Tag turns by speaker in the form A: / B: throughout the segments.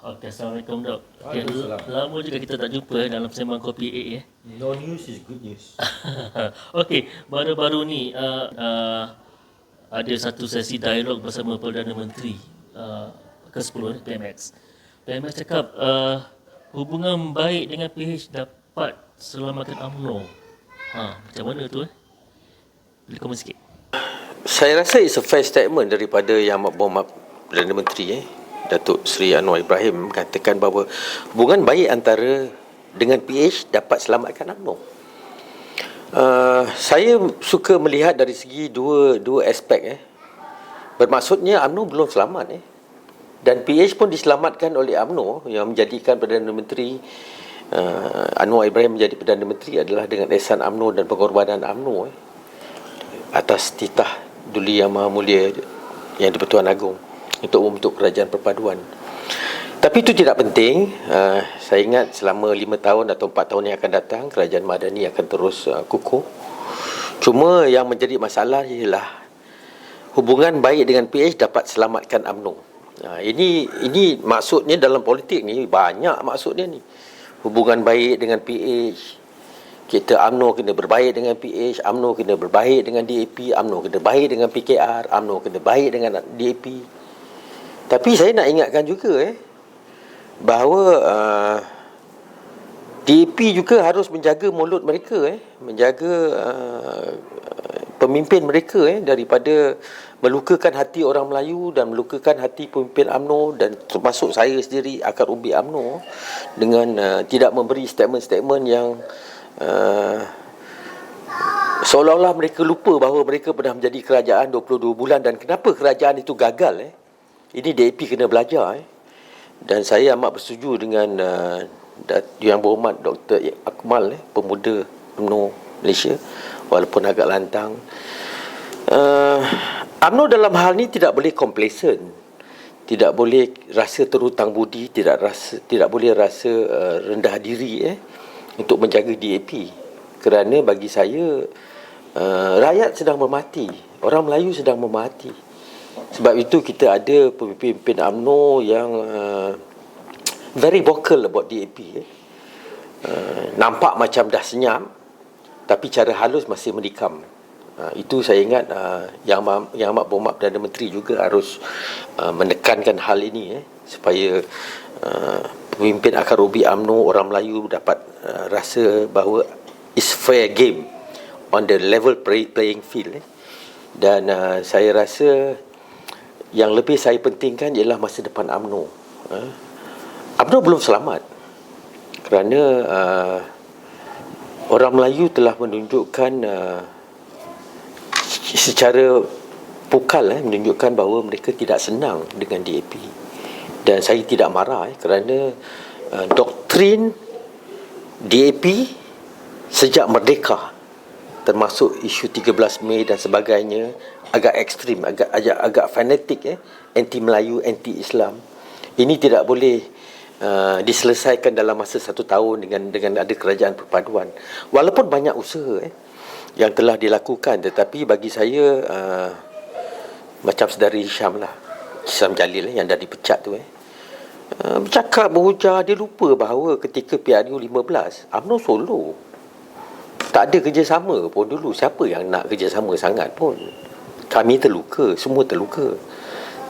A: Okey, Assalamualaikum Dok. Okay,
B: Waalaikumsalam.
A: lama juga kita tak jumpa dalam sembang kopi A.
B: No news is good news.
A: Okey, baru-baru ni ada satu sesi dialog bersama Perdana Menteri ke-10 PMX. PMX cakap hubungan baik dengan PH dapat selamatkan UMNO. Macam mana tu? Boleh komen sikit?
C: Saya rasa it's a fair statement daripada Yang Amat Berhormat Perdana Menteri Datuk Seri Anwar Ibrahim mengatakan bahawa hubungan baik antara dengan PH dapat selamatkan UMNO. Saya suka melihat dari segi dua aspek. Bermaksudnya UMNO belum selamat dan PH pun diselamatkan oleh UMNO, yang menjadikan Perdana Menteri Anwar Ibrahim menjadi Perdana Menteri adalah dengan ihsan UMNO dan pengorbanan UMNO atas titah Duli Yang Maha Mulia Yang di-Pertuan Agong untuk membentuk kerajaan perpaduan. Tapi itu tidak penting. Saya ingat selama 5 tahun atau 4 tahun yang akan datang, kerajaan Madani akan terus kukuh. Cuma yang menjadi masalah ialah hubungan baik dengan PH dapat selamatkan UMNO. Ini maksudnya dalam politik ni banyak maksudnya ni. Hubungan baik dengan PH, kita UMNO kena berbaik dengan PH, UMNO kena berbaik dengan DAP, UMNO kena baik dengan PKR, UMNO kena baik dengan DAP. Tapi saya nak ingatkan juga bahawa DAP juga harus menjaga mulut mereka, menjaga pemimpin mereka daripada melukakan hati orang Melayu dan melukakan hati pemimpin UMNO dan termasuk saya sendiri, akar umbi UMNO, dengan tidak memberi statement-statement yang seolah-olah mereka lupa bahawa mereka pernah menjadi kerajaan 22 bulan dan kenapa kerajaan itu gagal. Ini DAP kena belajar. Dan saya amat bersetuju dengan Yang Berhormat Dr. Akmal, pemuda UMNO Malaysia, walaupun agak lantang. UMNO dalam hal ni tidak boleh complacent, tidak boleh rasa terhutang budi, tidak boleh rasa rendah diri untuk menjaga DAP. Kerana bagi saya rakyat sedang memati, orang Melayu sedang memati. Sebab itu kita ada pemimpin UMNO yang very vocal about DAP. Nampak macam dah senyap, tapi cara halus masih mendikam. Itu saya ingat Yang Amat Berhormat Perdana Menteri juga harus menekankan hal ini, supaya pemimpin akar ubi UMNO, orang Melayu dapat rasa bahawa it's fair game on the level playing field. Dan saya rasa yang lebih saya pentingkan ialah masa depan UMNO. UMNO belum selamat kerana orang Melayu telah menunjukkan secara vokal menunjukkan bahawa mereka tidak senang dengan DAP. Dan saya tidak marah kerana doktrin DAP sejak merdeka, termasuk isu 13 Mei dan sebagainya, agak ekstrim, agak fanatik, anti Melayu, anti Islam. Ini tidak boleh diselesaikan dalam masa 1 tahun dengan ada kerajaan perpaduan. Walaupun banyak usaha yang telah dilakukan, tetapi bagi saya macam saudara Hisham Jalil yang dah dipecat tu, bercakap berujar, dia lupa bahawa ketika PRU 15 UMNO solo, tak ada kerjasama pun dulu. Siapa yang nak kerjasama sangat pun? Kami terluka, semua terluka.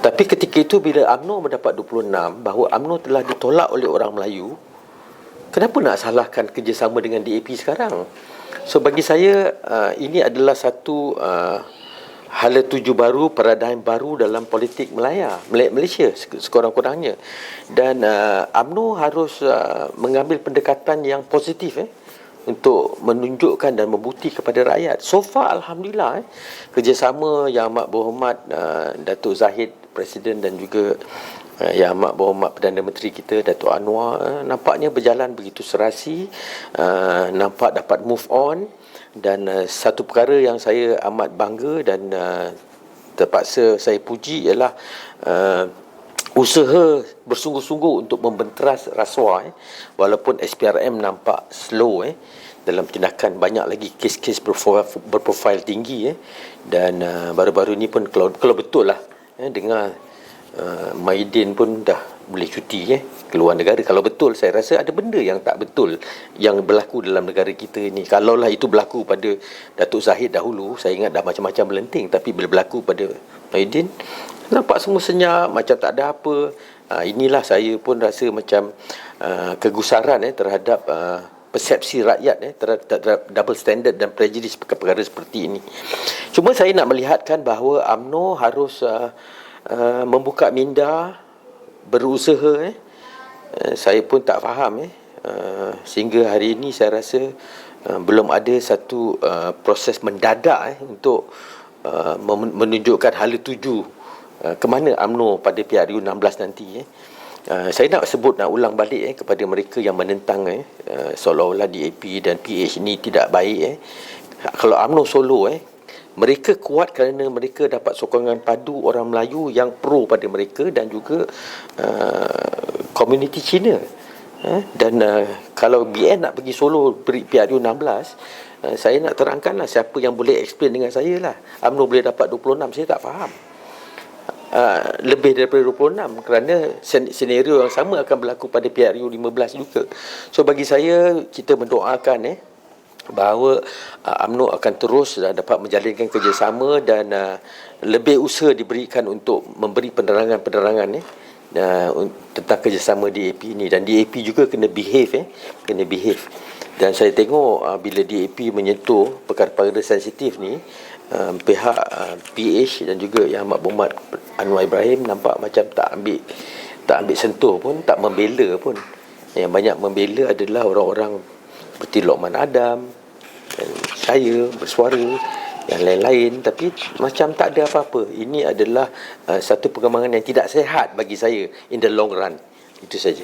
C: Tapi ketika itu bila UMNO mendapat 26, bahawa UMNO telah ditolak oleh orang Melayu, kenapa nak salahkan kerjasama dengan DAP sekarang? So bagi saya ini adalah satu hala tuju baru, paradigm baru dalam politik Malaysia sekurang-kurangnya. Dan UMNO harus mengambil pendekatan yang positif untuk menunjukkan dan membukti kepada rakyat. So far Alhamdulillah kerjasama Yang Amat Berhormat Datuk Zahid Presiden dan juga Yang Amat Berhormat Perdana Menteri kita Datuk Anwar nampaknya berjalan begitu serasi, nampak dapat move on. Dan satu perkara yang saya amat bangga dan terpaksa saya puji ialah usaha bersungguh-sungguh untuk membenteras rasuah, walaupun SPRM nampak slow dalam tindakan. Banyak lagi kes-kes berprofil tinggi dan baru-baru ni pun kalau betul dengar Maidin pun dah boleh cuti keluar negara. Kalau betul, saya rasa ada benda yang tak betul yang berlaku dalam negara kita ini. Kalaulah itu berlaku pada Datuk Zahid dahulu, saya ingat dah macam-macam melenting. Tapi bila berlaku pada Muhyiddin, nampak semua senyap, macam tak ada apa. Inilah saya pun rasa macam kegusaran terhadap persepsi rakyat terhadap double standard dan prejudice perkara seperti ini. Cuma saya nak melihatkan bahawa UMNO harus membuka minda, berusaha. Saya pun tak faham sehingga hari ini saya rasa belum ada satu proses mendadak untuk menunjukkan hala tuju ke mana UMNO pada PRU 16 nanti. Saya nak ulang balik kepada mereka yang menentang seolah-olah DAP dan PH ini tidak baik. Kalau UMNO solo mereka kuat kerana mereka dapat sokongan padu orang Melayu yang pro pada mereka dan juga komuniti Cina. Dan kalau BN nak pergi solo PRU 16, saya nak terangkanlah siapa yang boleh explain dengan saya lah. UMNO boleh dapat 26, saya tak faham. Lebih daripada 26 kerana senario yang sama akan berlaku pada PRU 15 juga. So bagi saya, kita mendoakan bahawa UMNO akan terus dapat menjalinkan kerjasama dan lebih usaha diberikan untuk memberi penerangan-penerangan tentang kerjasama DAP ini. Dan DAP juga kena behave. Dan saya tengok bila DAP menyentuh perkara-perkara sensitif ni, pihak PH dan juga Yang Amat Berhormat Anwar Ibrahim nampak macam tak ambil sentuh pun, tak membela pun. Yang banyak membela adalah orang-orang seperti Lokman Adam dan saya bersuara, yang lain-lain, tapi macam tak ada apa-apa. Ini adalah satu perkembangan yang tidak sihat bagi saya in the long run. Itu saja.